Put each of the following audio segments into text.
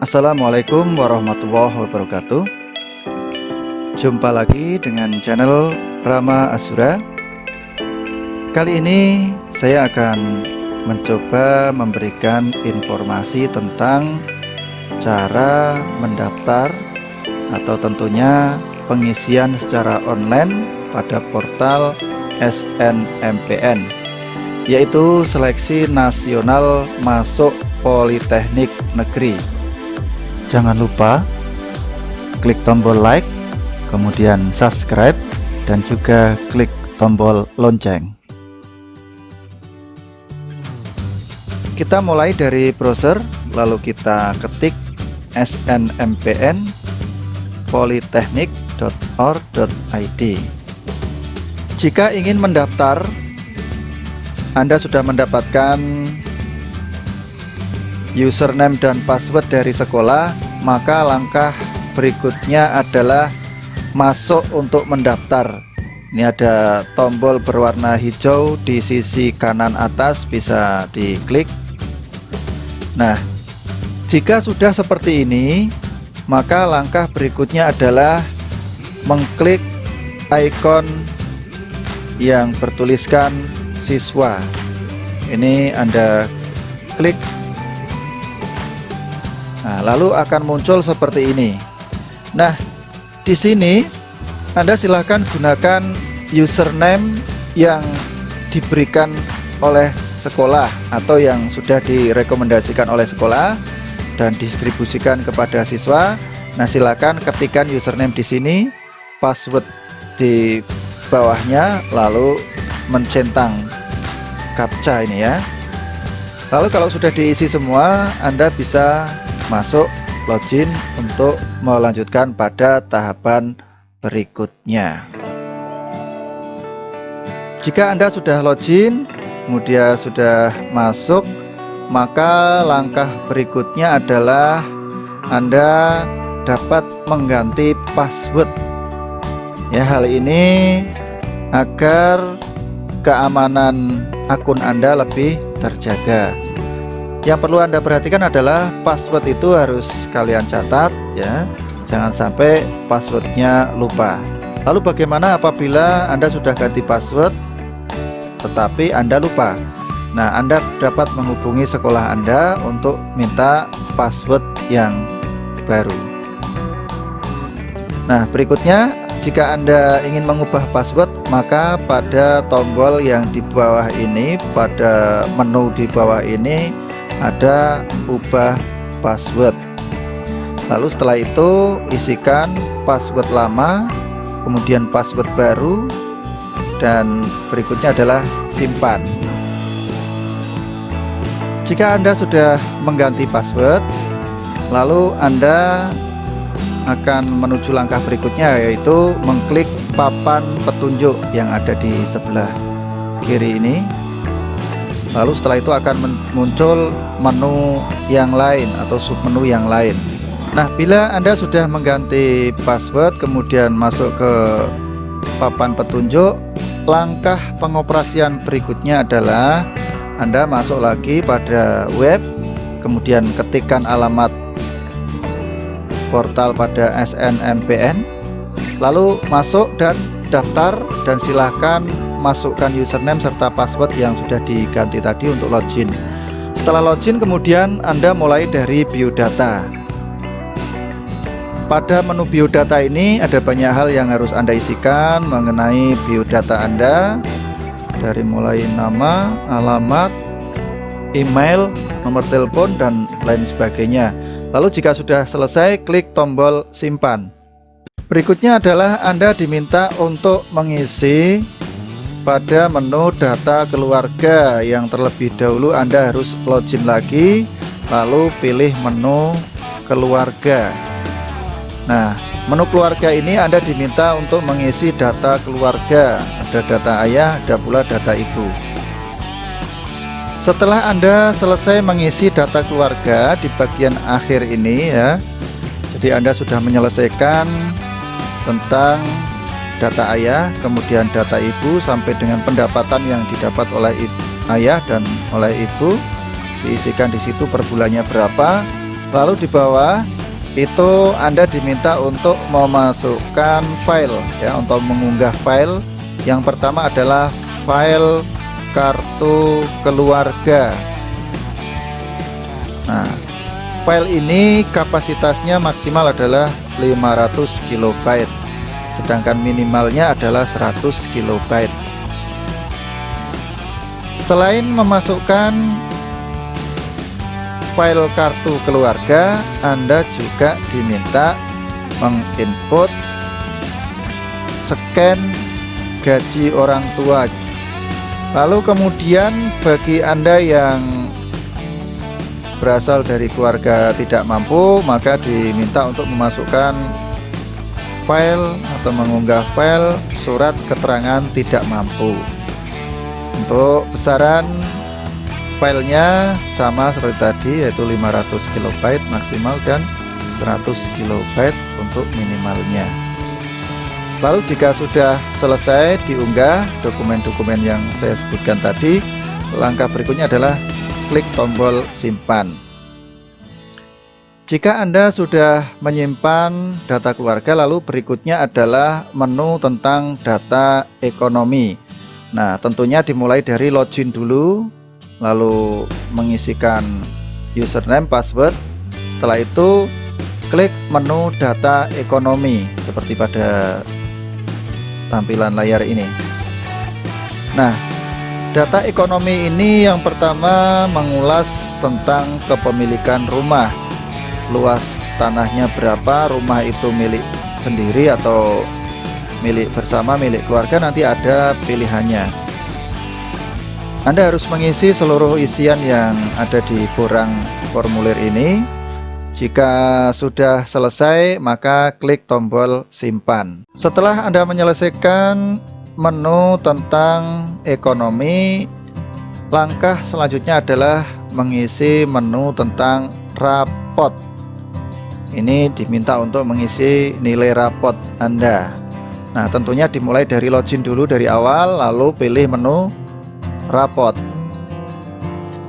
Assalamualaikum warahmatullahi wabarakatuh. Jumpa lagi dengan channel Rama Azura. Kali ini saya akan mencoba memberikan informasi tentang cara mendaftar atau tentunya pengisian secara online pada portal SNMPN, yaitu Seleksi Nasional Masuk Politeknik Negeri. Jangan lupa klik tombol like, kemudian subscribe, dan juga klik tombol lonceng. Kita mulai dari browser, lalu kita ketik snmpn.politeknik.or.id. Jika ingin mendaftar, Anda sudah mendapatkan username dan password dari sekolah, maka langkah berikutnya adalah masuk untuk mendaftar. Ini ada tombol berwarna hijau di sisi kanan atas, bisa diklik. Nah, jika sudah seperti ini, maka langkah berikutnya adalah mengklik ikon yang bertuliskan siswa. Ini Anda klik. Nah, lalu akan muncul seperti ini. Nah, di sini Anda silahkan gunakan username yang diberikan oleh sekolah atau yang sudah direkomendasikan oleh sekolah dan distribusikan kepada siswa. Nah, silakan ketikkan username di sini, password di bawahnya, lalu mencentang captcha ini ya. Lalu kalau sudah diisi semua, Anda bisa masuk login untuk melanjutkan pada tahapan berikutnya. Jika Anda sudah login, kemudian sudah masuk, maka langkah berikutnya adalah Anda dapat mengganti password. Ya, hal ini agar keamanan akun Anda lebih terjaga. Yang perlu Anda perhatikan adalah password itu harus kalian catat ya, jangan sampai passwordnya lupa. Lalu bagaimana apabila Anda sudah ganti password tetapi Anda lupa? Nah, Anda dapat menghubungi sekolah Anda untuk minta password yang baru. Nah, berikutnya jika Anda ingin mengubah password, maka pada tombol yang di bawah ini, pada menu di bawah ini ada ubah password. Lalu setelah itu isikan password lama, kemudian password baru, dan berikutnya adalah simpan. Jika Anda sudah mengganti password, lalu Anda akan menuju langkah berikutnya, yaitu mengklik papan petunjuk yang ada di sebelah kiri ini. Lalu setelah itu akan muncul menu yang lain atau submenu yang lain. Nah, bila Anda sudah mengganti password kemudian masuk ke papan petunjuk, langkah pengoperasian berikutnya adalah Anda masuk lagi pada web, kemudian ketikkan alamat portal pada SNMPN, lalu masuk dan daftar, dan silahkan masukkan username serta password yang sudah diganti tadi untuk login. Setelah login, kemudian Anda mulai dari biodata. Pada menu biodata ini ada banyak hal yang harus Anda isikan mengenai biodata Anda, dari mulai nama, alamat, email, nomor telepon, dan lain sebagainya. Lalu jika sudah selesai, klik tombol simpan. Berikutnya adalah Anda diminta untuk mengisi pada menu data keluarga yang terlebih dahulu. Anda harus login lagi, lalu pilih menu keluarga. Nah, menu keluarga ini Anda diminta untuk mengisi data keluarga. Ada data ayah, ada pula data ibu. Setelah Anda selesai mengisi data keluarga di bagian akhir ini ya, jadi Anda sudah menyelesaikan tentang data ayah, kemudian data ibu, sampai dengan pendapatan yang didapat oleh ayah dan oleh ibu, diisikan di situ per bulannya berapa, Lalu di bawah itu Anda diminta untuk memasukkan file ya, untuk mengunggah file. Yang pertama adalah file kartu keluarga. Nah, file ini kapasitasnya maksimal adalah 500 KB, sedangkan minimalnya adalah 100 KB. Selain memasukkan file kartu keluarga, Anda juga diminta menginput scan gaji orang tua. Lalu kemudian bagi Anda yang berasal dari keluarga tidak mampu, maka diminta untuk memasukkan file atau mengunggah file surat keterangan tidak mampu. Untuk besaran filenya sama seperti tadi, yaitu 500 KB maksimal dan 100 KB untuk minimalnya. Lalu jika sudah selesai diunggah dokumen-dokumen yang saya sebutkan tadi, langkah berikutnya adalah klik tombol simpan. Jika Anda sudah menyimpan data keluarga, lalu berikutnya adalah menu tentang data ekonomi. Nah, tentunya dimulai dari login dulu, lalu mengisikan username, password. Setelah itu klik menu data ekonomi seperti pada tampilan layar ini. Nah, data ekonomi ini yang pertama mengulas tentang kepemilikan rumah. Luas tanahnya berapa, rumah itu milik sendiri atau milik bersama, milik keluarga, nanti ada pilihannya. Anda harus mengisi seluruh isian yang ada di borang formulir ini. Jika sudah selesai, maka klik tombol simpan. Setelah Anda menyelesaikan menu tentang ekonomi, langkah selanjutnya adalah mengisi menu tentang rapot. Ini diminta untuk mengisi nilai rapot Anda. Nah, tentunya dimulai dari login dulu dari awal, lalu pilih menu rapot.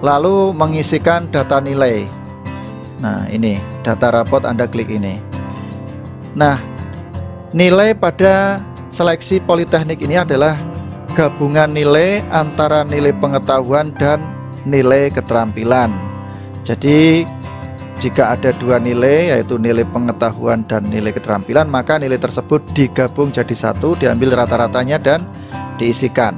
Lalu mengisikan data nilai. Nah, ini data rapot, Anda klik ini. Nah, nilai pada seleksi politeknik ini adalah gabungan nilai antara nilai pengetahuan dan nilai keterampilan. Jadi jika ada dua nilai, yaitu nilai pengetahuan dan nilai keterampilan, maka nilai tersebut digabung jadi satu, diambil rata-ratanya dan diisikan.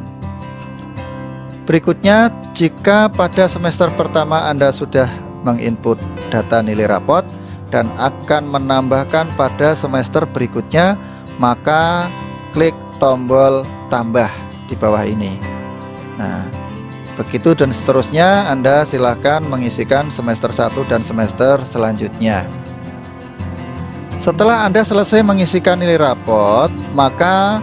Berikutnya, jika pada semester pertama Anda sudah menginput data nilai rapot dan akan menambahkan pada semester berikutnya, maka klik tombol tambah di bawah ini. Nah, begitu dan seterusnya, Anda silakan mengisikan semester 1 dan semester selanjutnya. Setelah Anda selesai mengisikan nilai rapot, maka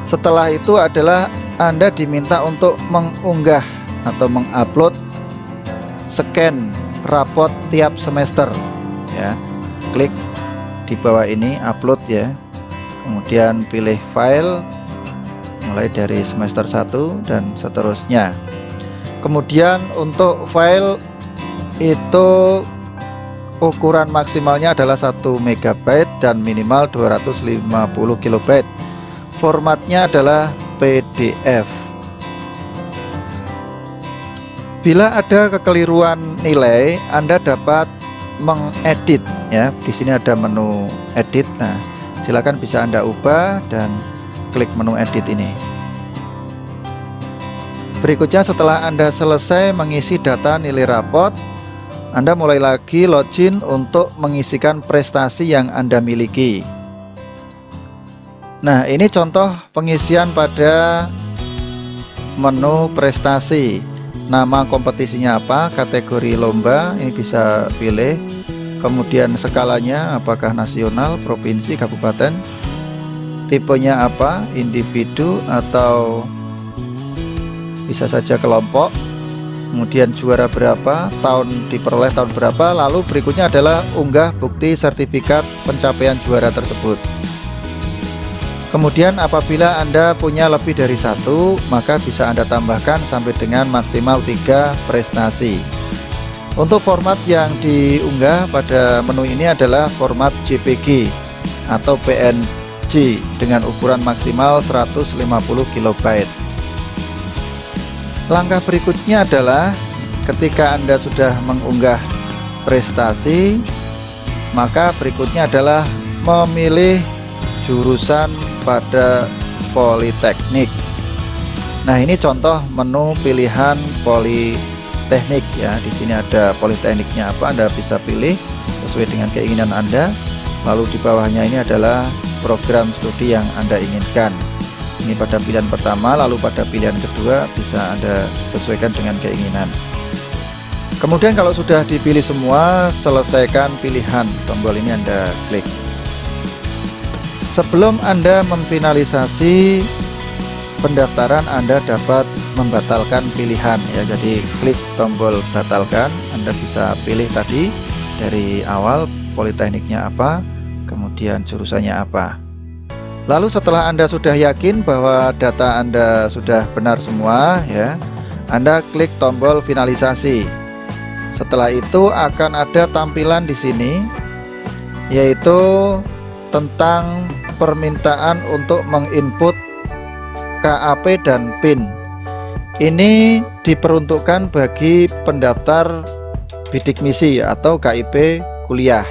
setelah itu adalah Anda diminta untuk mengunggah atau mengupload scan rapot tiap semester ya. Klik di bawah ini upload ya, kemudian pilih file mulai dari semester 1 dan seterusnya. Kemudian untuk file itu ukuran maksimalnya adalah 1 MB dan minimal 250 KB. Formatnya adalah PDF. Bila ada kekeliruan nilai, Anda dapat mengedit ya. Di sini ada menu edit. Nah, silakan bisa Anda ubah dan klik menu edit ini. Berikutnya, setelah Anda selesai mengisi data nilai rapot, Anda mulai lagi login untuk mengisikan prestasi yang Anda miliki. Nah, ini contoh pengisian pada menu prestasi. Nama kompetisinya apa, kategori lomba, ini bisa pilih. Kemudian skalanya, apakah nasional, provinsi, kabupaten. Tipenya apa, individu atau bisa saja kelompok. Kemudian juara berapa, tahun diperoleh tahun berapa. Lalu berikutnya adalah unggah bukti sertifikat pencapaian juara tersebut. Kemudian apabila Anda punya lebih dari satu, maka bisa Anda tambahkan sampai dengan maksimal 3 prestasi. Untuk format yang diunggah pada menu ini adalah format JPG atau PNG dengan ukuran maksimal 150 KB. Langkah berikutnya adalah ketika Anda sudah mengunggah prestasi, maka berikutnya adalah memilih jurusan pada Politeknik. Nah, ini contoh menu pilihan Politeknik ya. Di sini ada Politekniknya apa, Anda bisa pilih sesuai dengan keinginan Anda. Lalu di bawahnya ini adalah program studi yang Anda inginkan. Ini pada pilihan pertama, lalu pada pilihan kedua bisa Anda sesuaikan dengan keinginan. Kemudian kalau sudah dipilih semua, selesaikan pilihan. Tombol ini Anda klik. Sebelum Anda memfinalisasi pendaftaran, Anda dapat membatalkan pilihan ya. Jadi klik tombol batalkan. Anda bisa pilih tadi dari awal Politekniknya apa, kemudian jurusannya apa. Lalu setelah Anda sudah yakin bahwa data Anda sudah benar semua ya, Anda klik tombol finalisasi. Setelah itu akan ada tampilan di sini yaitu tentang permintaan untuk menginput KAP dan PIN. Ini diperuntukkan bagi pendaftar bidik misi atau KIP kuliah.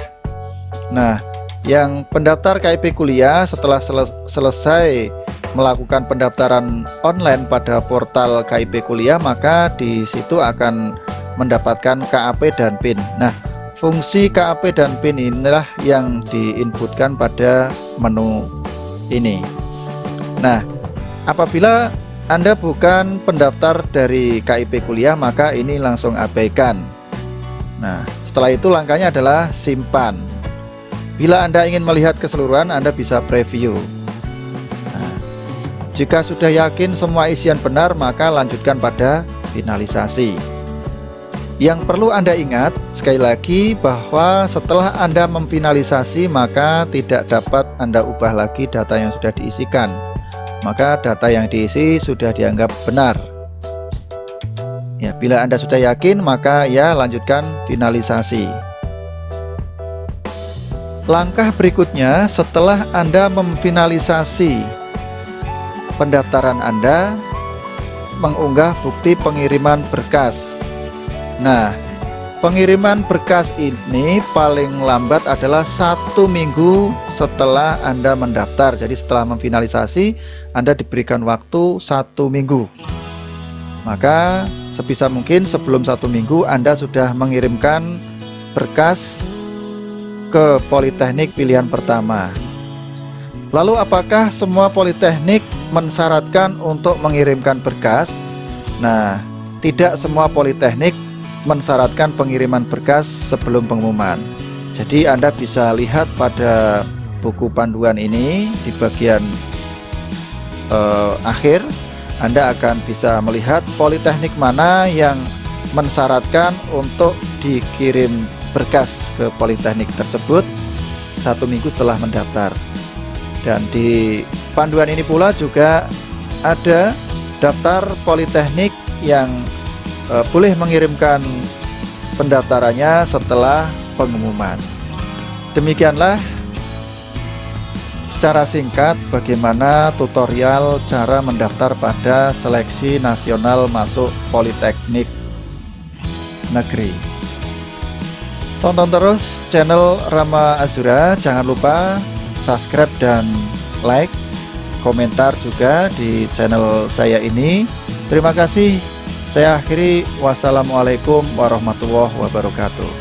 Nah, yang pendaftar KIP kuliah setelah selesai melakukan pendaftaran online pada portal KIP kuliah, maka di situ akan mendapatkan KAP dan PIN. Nah, fungsi KAP dan PIN inilah yang diinputkan pada menu ini. Nah, apabila Anda bukan pendaftar dari KIP kuliah, maka ini langsung abaikan. Nah, setelah itu langkahnya adalah simpan. Bila Anda ingin melihat keseluruhan, Anda bisa preview. Nah, jika sudah yakin semua isian benar, maka lanjutkan pada finalisasi. Yang perlu Anda ingat sekali lagi bahwa setelah Anda memfinalisasi, maka tidak dapat Anda ubah lagi data yang sudah diisikan. Maka data yang diisi sudah dianggap benar. Ya, bila Anda sudah yakin, maka ya lanjutkan finalisasi. Langkah berikutnya setelah Anda memfinalisasi pendaftaran Anda, mengunggah bukti pengiriman berkas. Nah, pengiriman berkas ini paling lambat adalah 1 minggu setelah Anda mendaftar. Jadi setelah memfinalisasi, Anda diberikan waktu 1 minggu. Maka sebisa mungkin sebelum 1 minggu Anda sudah mengirimkan berkas ke Politeknik pilihan pertama. Lalu apakah semua Politeknik mensyaratkan untuk mengirimkan berkas? Nah, tidak semua Politeknik mensyaratkan pengiriman berkas sebelum pengumuman. Jadi Anda bisa lihat pada buku panduan ini di bagian akhir, Anda akan bisa melihat Politeknik mana yang mensyaratkan untuk dikirim berkas ke Politeknik tersebut 1 minggu setelah mendaftar. Dan di panduan ini pula juga ada daftar Politeknik yang boleh mengirimkan pendaftarannya setelah pengumuman. Demikianlah secara singkat bagaimana tutorial cara mendaftar pada seleksi nasional masuk Politeknik Negeri. Tonton terus channel Rama Azura, jangan lupa subscribe dan like, komentar juga di channel saya ini. Terima kasih. Saya akhiri, wassalamualaikum warahmatullahi wabarakatuh.